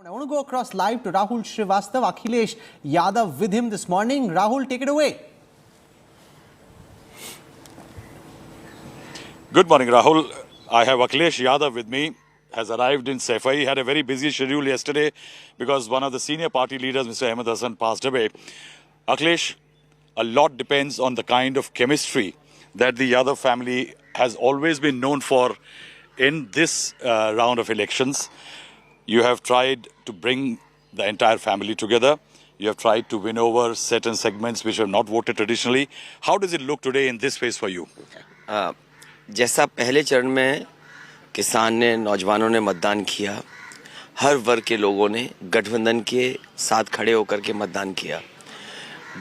I want to go across live to Rahul Srivastav, Akhilesh Yadav with him this morning. Rahul, take it away. Good morning, Rahul. I have Akhilesh Yadav with me. Has arrived in Saifai. He had a very busy schedule yesterday because one of the senior party leaders, Mr. Ahmed Hassan, passed away. Akhilesh, a lot depends on the kind of chemistry that the Yadav family has always been known for in this round of elections. You have tried to bring the entire family together. You have tried to win over certain segments which have not voted traditionally. How does it look today in this phase for you? जैसा पहले चरण में किसान ने, नौजवानों ने मतदान किया, हर वर्ग के लोगों ने गठबंधन के साथ खड़े होकर के मतदान किया।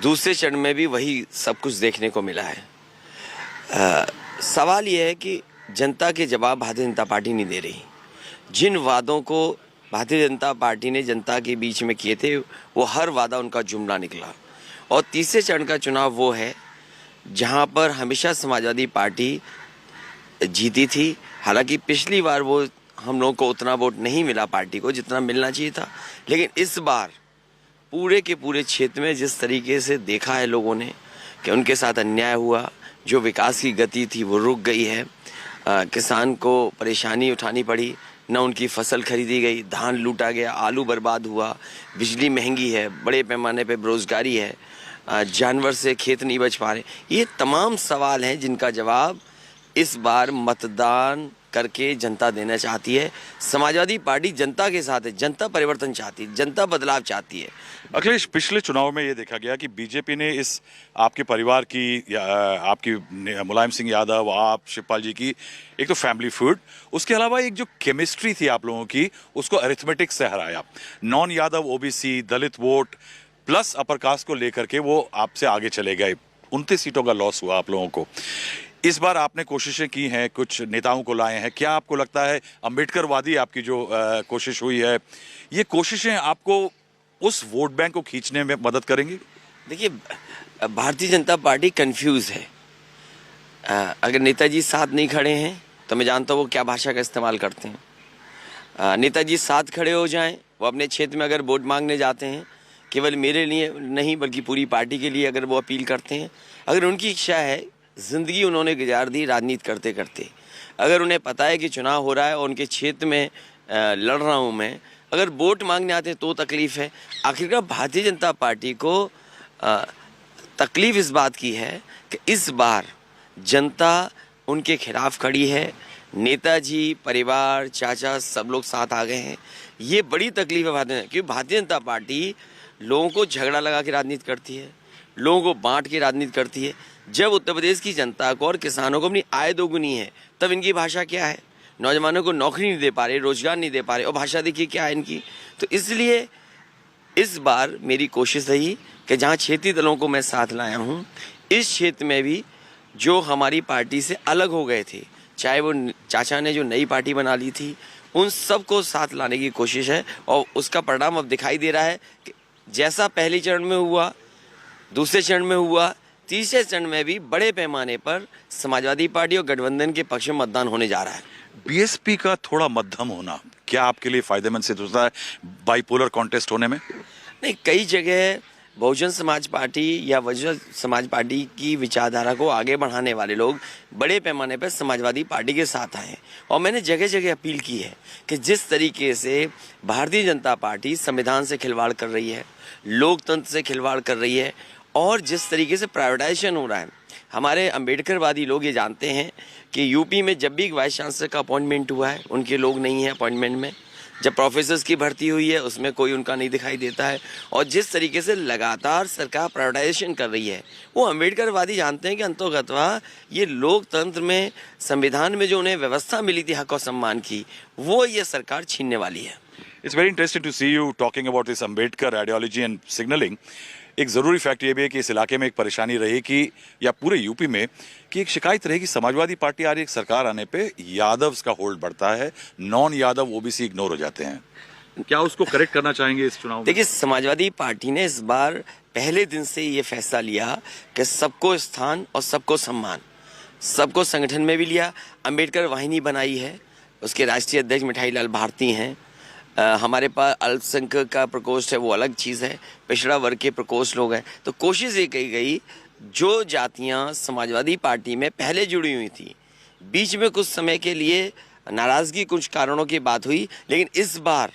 दूसरे चरण में भी वही सब कुछ देखने को मिला है। सवाल यह है कि जनता के जवाब भारतीय जनता पार्टी नहीं दे रही। जिन वादों को भारतीय जनता पार्टी ने जनता के बीच में किए थे, वो हर वादा उनका जुमला निकला। और तीसरे चरण का चुनाव वो है जहां पर हमेशा समाजवादी पार्टी जीती थी। हालांकि पिछली बार वो हम लोगों को उतना वोट नहीं मिला पार्टी को जितना मिलना चाहिए था, लेकिन इस बार पूरे के पूरे क्षेत्र में जिस तरीके से देखा है लोगों ने कि उनके साथ अन्याय हुआ, जो विकास की गति थी वो रुक गई है। किसान को परेशानी उठानी पड़ी, न उनकी फसल खरीदी गई, धान लूटा गया, आलू बर्बाद हुआ, बिजली महंगी है, बड़े पैमाने पे बेरोजगारी है, जानवर से खेत नहीं बच पा रहे। ये तमाम सवाल हैं जिनका जवाब इस बार मतदान करके जनता देना चाहती है। समाजवादी पार्टी जनता के साथ है, जनता परिवर्तन चाहती है, जनता बदलाव चाहती है। अखिलेश, पिछले चुनाव में ये देखा गया कि बीजेपी ने इस आपके परिवार की, आपकी मुलायम सिंह यादव, आप शिवपाल जी की एक तो फैमिली फूड, उसके अलावा एक जो केमिस्ट्री थी आप लोगों की, उसको अरिथमेटिक से हराया। नॉन यादव, ओबीसी, दलित वोट प्लस अपर कास्ट को लेकर के वो आपसे आगे चले गए। 29 सीटों का लॉस हुआ आप लोगों को। इस बार आपने कोशिशें की हैं, कुछ नेताओं को लाए हैं। क्या आपको लगता है अम्बेडकरवादी आपकी जो कोशिश हुई है, ये कोशिशें आपको उस वोट बैंक को खींचने में मदद करेंगी? देखिए, भारतीय जनता पार्टी कंफ्यूज है। अगर नेताजी साथ नहीं खड़े हैं तो मैं जानता हूँ वो क्या भाषा का इस्तेमाल करते हैं। नेताजी साथ खड़े हो जाएं, वो अपने क्षेत्र में अगर वोट मांगने जाते हैं, केवल मेरे लिए नहीं बल्कि पूरी पार्टी के लिए अगर वो अपील करते हैं, अगर उनकी इच्छा है, ज़िंदगी उन्होंने गुजार दी राजनीति करते करते, अगर उन्हें पता है कि चुनाव हो रहा है और उनके क्षेत्र में लड़ रहा हूँ मैं, अगर वोट मांगने आते हैं तो तकलीफ़ है। आखिरकार भारतीय जनता पार्टी को तकलीफ़ इस बात की है कि इस बार जनता उनके खिलाफ खड़ी है। नेताजी, परिवार, चाचा सब लोग साथ आ गए हैं। ये बड़ी तकलीफ़ है क्योंकि भारतीय जनता पार्टी लोगों को झगड़ा लगा के राजनीति करती है, लोगों को बांट के राजनीति करती है। जब उत्तर प्रदेश की जनता को और किसानों को अपनी आय दोगुनी है, तब इनकी भाषा क्या है? नौजवानों को नौकरी नहीं दे पा रहे, रोजगार नहीं दे पा रहे, और भाषा देखिए क्या है इनकी। तो इसलिए इस बार मेरी कोशिश रही कि जहां क्षेत्रीय दलों को मैं साथ लाया हूं, इस क्षेत्र में भी जो हमारी पार्टी से अलग हो गए थे, चाहे वो चाचा ने जो नई पार्टी बना ली थी, उन सबको साथ लाने की कोशिश है। और उसका परिणाम अब दिखाई दे रहा है कि जैसा पहले चरण में हुआ, दूसरे चरण में हुआ, तीसरे चरण में भी बड़े पैमाने पर समाजवादी पार्टी और गठबंधन के पक्ष में मतदान होने जा रहा है। बीएसपी का थोड़ा मध्यम होना क्या आपके लिए फायदेमंद सिद्ध होता है बाइपोलर कॉन्टेस्ट होने में? नहीं, कई जगह बहुजन समाज पार्टी या बहुजन समाज पार्टी की विचारधारा को आगे बढ़ाने वाले लोग बड़े पैमाने पर समाजवादी पार्टी के साथ आए हैं। और मैंने जगह जगह अपील की है कि जिस तरीके से भारतीय जनता पार्टी संविधान से खिलवाड़ कर रही है, लोकतंत्र से खिलवाड़ कर रही है, और जिस तरीके से प्राइवेटाइजेशन हो रहा है, हमारे अम्बेडकरवादी लोग ये जानते हैं कि यूपी में जब भी वाइस चांसलर का अपॉइंटमेंट हुआ है, उनके लोग नहीं हैं अपॉइंटमेंट में। जब प्रोफेसर्स की भर्ती हुई है, उसमें कोई उनका नहीं दिखाई देता है। और जिस तरीके से लगातार सरकार प्राइवेटाइजेशन कर रही है, वो अम्बेडकरवादी जानते हैं कि अंतोगत्वा ये लोकतंत्र में, संविधान में जो उन्हें व्यवस्था मिली थी हक और सम्मान की, वो ये सरकार छीनने वाली है। It's very interesting to see you talking about this Ambedkar ideology and signalling. एक ज़रूरी फैक्ट ये भी है कि इस इलाके में एक परेशानी रही कि, या पूरे यूपी में, कि एक शिकायत रही कि समाजवादी पार्टी आ रही, एक सरकार आने पे यादव्स का होल्ड बढ़ता है, नॉन यादव ओबीसी इग्नोर हो जाते हैं। क्या उसको करेक्ट करना चाहेंगे इस चुनाव में? देखिए, समाजवादी पार्टी ने इस बार पहले दिन से ये फैसला लिया कि सबको स्थान और सबको सम्मान, सबको संगठन में भी लिया। अम्बेडकर वाहिनी बनाई है, उसके राष्ट्रीय अध्यक्ष मिठाई लाल भारती हैं। हमारे पास अल्पसंख्यक का प्रकोष्ठ है, वो अलग चीज़ है, पिछड़ा वर्ग के प्रकोष्ठ लोग हैं। तो कोशिश ये की गई, जो जातियां समाजवादी पार्टी में पहले जुड़ी हुई थी, बीच में कुछ समय के लिए नाराज़गी कुछ कारणों की बात हुई, लेकिन इस बार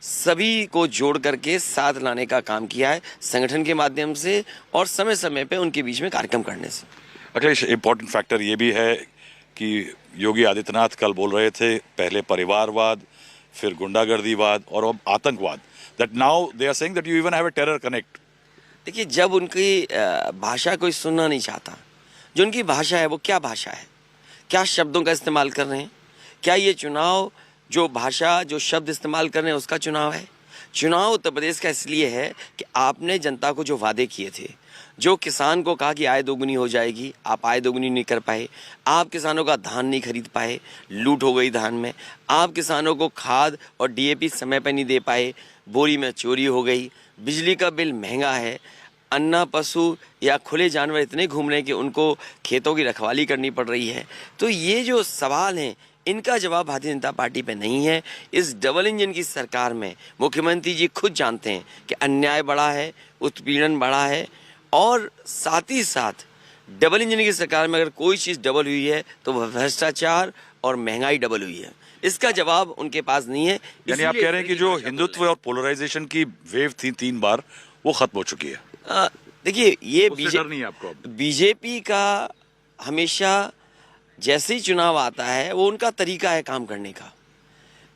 सभी को जोड़ करके साथ लाने का काम किया है संगठन के माध्यम से और समय समय पे उनके बीच में कार्यक्रम करने से। अखिलेश, इम्पोर्टेंट फैक्टर ये भी है कि योगी आदित्यनाथ कल बोल रहे थे, पहले परिवारवाद, फिर गुंडागर्दीवाद और अब आतंकवाद, that now they are saying that you even have a terror connect. देखिए, जब उनकी भाषा कोई सुनना नहीं चाहता, जो उनकी भाषा है वो क्या भाषा है, क्या शब्दों का इस्तेमाल कर रहे हैं, क्या ये चुनाव जो भाषा जो शब्द इस्तेमाल कर रहे हैं उसका चुनाव है? चुनाव उत्तर प्रदेश का इसलिए है कि आपने जनता को जो वादे किए थे, जो किसान को कहा कि आय दोगुनी हो जाएगी, आप आय दोगुनी नहीं कर पाए, आप किसानों का धान नहीं खरीद पाए, लूट हो गई धान में, आप किसानों को खाद और डीएपी समय पर नहीं दे पाए, बोरी में चोरी हो गई, बिजली का बिल महंगा है, अन्ना पशु या खुले जानवर इतने घूम रहे हैं कि उनको खेतों की रखवाली करनी पड़ रही है। तो ये जो सवाल हैं, इनका जवाब भारतीय जनता पार्टी पे नहीं है। इस डबल इंजन की सरकार में मुख्यमंत्री जी खुद जानते हैं कि अन्याय बढ़ा है, उत्पीड़न बढ़ा है, और साथ ही साथ डबल इंजन की सरकार में अगर कोई चीज़ डबल हुई है तो वह भ्रष्टाचार और महंगाई डबल हुई है। इसका जवाब उनके पास नहीं है। यानी आप कह रहे हैं कि जो हिंदुत्व और पोलराइजेशन की वेव थी 3 बार, वो खत्म हो चुकी है। देखिए, ये डर नहीं है आपको? बीजेपी का हमेशा जैसे ही चुनाव आता है वो उनका तरीका है काम करने का,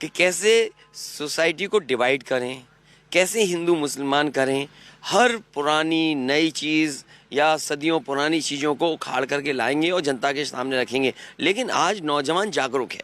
कि कैसे सोसाइटी को डिवाइड करें, कैसे हिंदू मुसलमान करें, हर पुरानी नई चीज़ या सदियों पुरानी चीज़ों को उखाड़ करके लाएंगे और जनता के सामने रखेंगे। लेकिन आज नौजवान जागरूक है,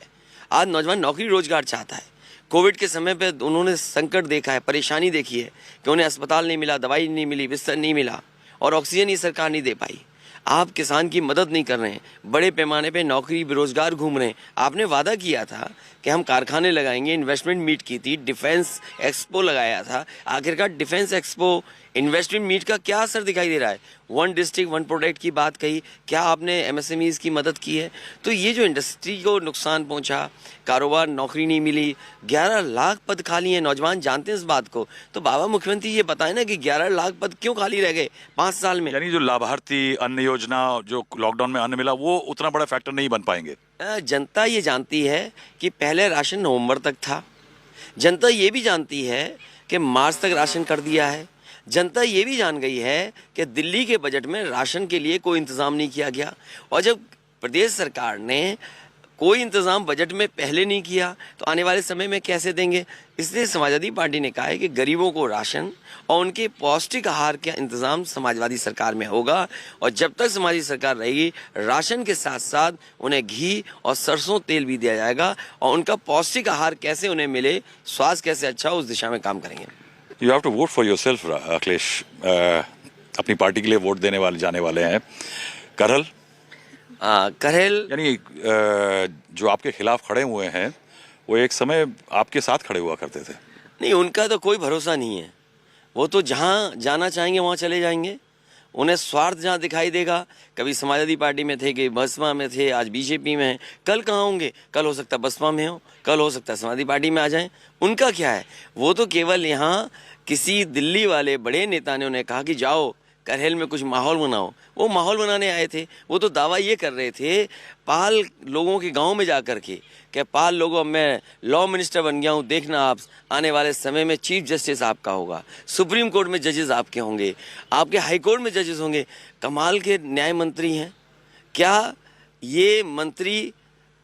आज नौजवान नौकरी रोजगार चाहता है। कोविड के समय पे उन्होंने संकट देखा है, परेशानी देखी है कि उन्हें अस्पताल नहीं मिला, दवाई नहीं मिली, बिस्तर नहीं मिला और ऑक्सीजन ही सरकार नहीं दे पाई। आप किसान की मदद नहीं कर रहे हैं, बड़े पैमाने पे नौकरी बेरोजगार घूम रहे हैं। आपने वादा किया था कि हम कारखाने लगाएंगे, इन्वेस्टमेंट मीट की थी, डिफेंस एक्सपो लगाया था। आखिरकार डिफेंस एक्सपो, इन्वेस्टमेंट मीट का क्या असर दिखाई दे रहा है? 1 डिस्ट्रिक्ट 1 प्रोडक्ट की बात कही, क्या आपने एमएसएमईज की मदद की है? तो ये जो इंडस्ट्री को नुकसान पहुंचा, कारोबार, नौकरी नहीं मिली, 11 लाख पद खाली हैं, नौजवान जानते हैं इस बात को। तो बाबा मुख्यमंत्री ये बताएं ना कि 11 लाख पद क्यों खाली रह गए 5 साल में? यानी जो लाभार्थी अन्न योजना, जो लॉकडाउन में अन्न मिला, वो उतना बड़ा फैक्टर नहीं बन पाएंगे। जनता ये जानती है कि पहले राशन नवंबर तक था, जनता ये भी जानती है कि मार्च तक राशन कर दिया है, जनता ये भी जान गई है कि दिल्ली के बजट में राशन के लिए कोई इंतज़ाम नहीं किया गया। और जब प्रदेश सरकार ने कोई इंतज़ाम बजट में पहले नहीं किया तो आने वाले समय में कैसे देंगे? इसलिए समाजवादी पार्टी ने कहा है कि गरीबों को राशन और उनके पौष्टिक आहार का इंतज़ाम समाजवादी सरकार में होगा। और जब तक समाजवादी सरकार रहेगी, राशन के साथ साथ उन्हें घी और सरसों तेल भी दिया जाएगा और उनका पौष्टिक आहार कैसे उन्हें मिले, स्वास्थ्य कैसे अच्छा हो, उस दिशा में काम करेंगे। You have to vote for yourself Akhilesh. अपनी पार्टी के लिए वोट देने वाले जाने वाले हैं। करहल यानी जो आपके खिलाफ खड़े हुए हैं, वो एक समय आपके साथ खड़े हुआ करते थे। नहीं, उनका तो कोई भरोसा नहीं है। वो तो जहाँ जाना चाहेंगे वहाँ चले जाएंगे। उन्हें स्वार्थ जहाँ दिखाई देगा, कभी समाजवादी पार्टी में थे, कभी बसपा में थे, आज बीजेपी में हैं। कल कहाँ होंगे? कल हो सकता है बसपा में हो, कल हो सकता है समाजवादी पार्टी में आ जाएं। उनका क्या है? वो तो केवल यहाँ किसी दिल्ली वाले बड़े नेता ने उन्हें कहा कि जाओ करहल में कुछ माहौल बनाओ, वो माहौल बनाने आए थे। वो तो दावा ये कर रहे थे पाल लोगों के गांव में जा कर के, कि पाल लोगों, मैं लॉ मिनिस्टर बन गया हूँ, देखना आप आने वाले समय में चीफ जस्टिस आपका होगा, सुप्रीम कोर्ट में जजेस आपके होंगे, आपके हाई कोर्ट में जजेस होंगे। कमाल के न्याय मंत्री हैं। क्या ये मंत्री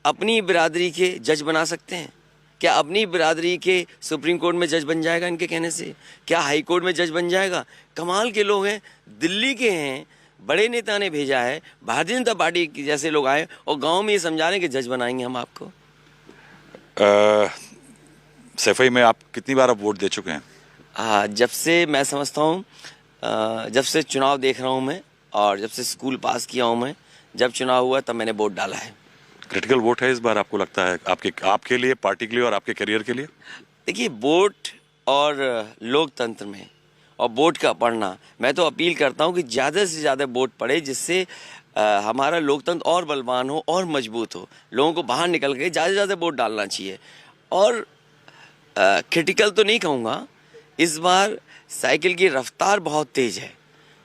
अपनी बिरादरी के जज बना सकते हैं? क्या अपनी बिरादरी के सुप्रीम कोर्ट में जज बन जाएगा इनके कहने से? क्या हाई कोर्ट में जज बन जाएगा? कमाल के लोग हैं, दिल्ली के हैं, बड़े नेता ने भेजा है, भारतीय जनता पार्टी के जैसे लोग आए और गांव में ये समझा रहे हैं कि जज बनाएंगे हम आपको। सफाई में आप कितनी बार अब वोट दे चुके हैं? जब से मैं समझता हूँ, जब से चुनाव देख रहा हूँ मैं, और जब से स्कूल पास किया हूँ मैं, जब चुनाव हुआ तब मैंने वोट डाला है। क्रिटिकल वोट है इस बार, आपको लगता है, आपके लिए, पार्टी के लिए और आपके करियर के लिए? देखिए, वोट और लोकतंत्र में और वोट का पढ़ना, मैं तो अपील करता हूं कि ज़्यादा से ज़्यादा वोट पढ़े, जिससे हमारा लोकतंत्र और बलवान हो और मजबूत हो। लोगों को बाहर निकल के ज़्यादा से ज़्यादा वोट डालना चाहिए। और क्रिटिकल तो नहीं कहूँगा, इस बार साइकिल की रफ्तार बहुत तेज है।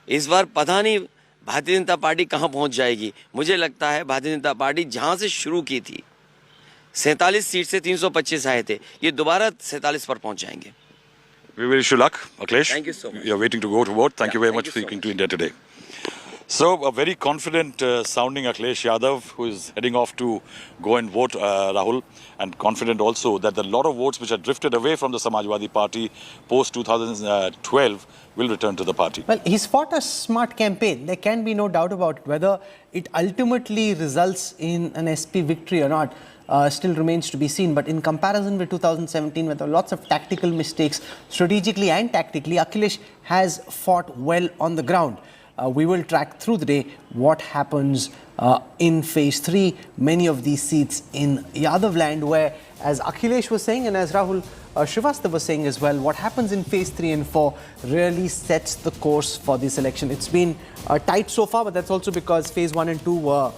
इस बार पता नहीं भारतीय जनता पार्टी कहाँ पहुँच जाएगी। मुझे लगता है भारतीय जनता पार्टी जहाँ से शुरू की थी 47 सीट से 325 आए थे, ये दोबारा 47 पर पहुँच जाएंगे। We wish you luck, Akhilesh. Thank you so much. You're waiting to go to vote. Thank you very thank much you for so speaking much. to India Today. So, a very confident sounding Akhilesh Yadav, who is heading off to go and vote, Rahul, and confident also that the lot of votes which had drifted away from the Samajwadi Party post 2012 will return to the party. Well, he's fought a smart campaign. There can be no doubt about it. Whether it ultimately results in an SP victory or not still remains to be seen. But in comparison with 2017, where there were lots of tactical mistakes, strategically and tactically, Akhilesh has fought well on the ground. We will track through the day what happens in phase 3. Many of these seats in Yadav land, where, as Akhilesh was saying and as Rahul Srivastava was saying as well, what happens in phase 3 and 4 really sets the course for this election. It's been tight so far, but that's also because phase 1 and 2 were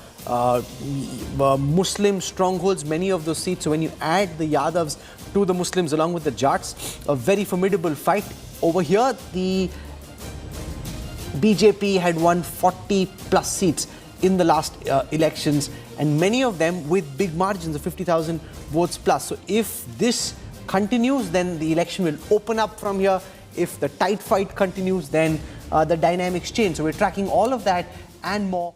Muslim strongholds, many of those seats. So when you add the Yadavs to the Muslims along with the Jats, a very formidable fight. Over here, the BJP had won 40 plus seats in the last elections, and many of them with big margins of 50,000 votes plus. So if this continues, then the election will open up from here. If the tight fight continues, then the dynamics change. So we're tracking all of that and more.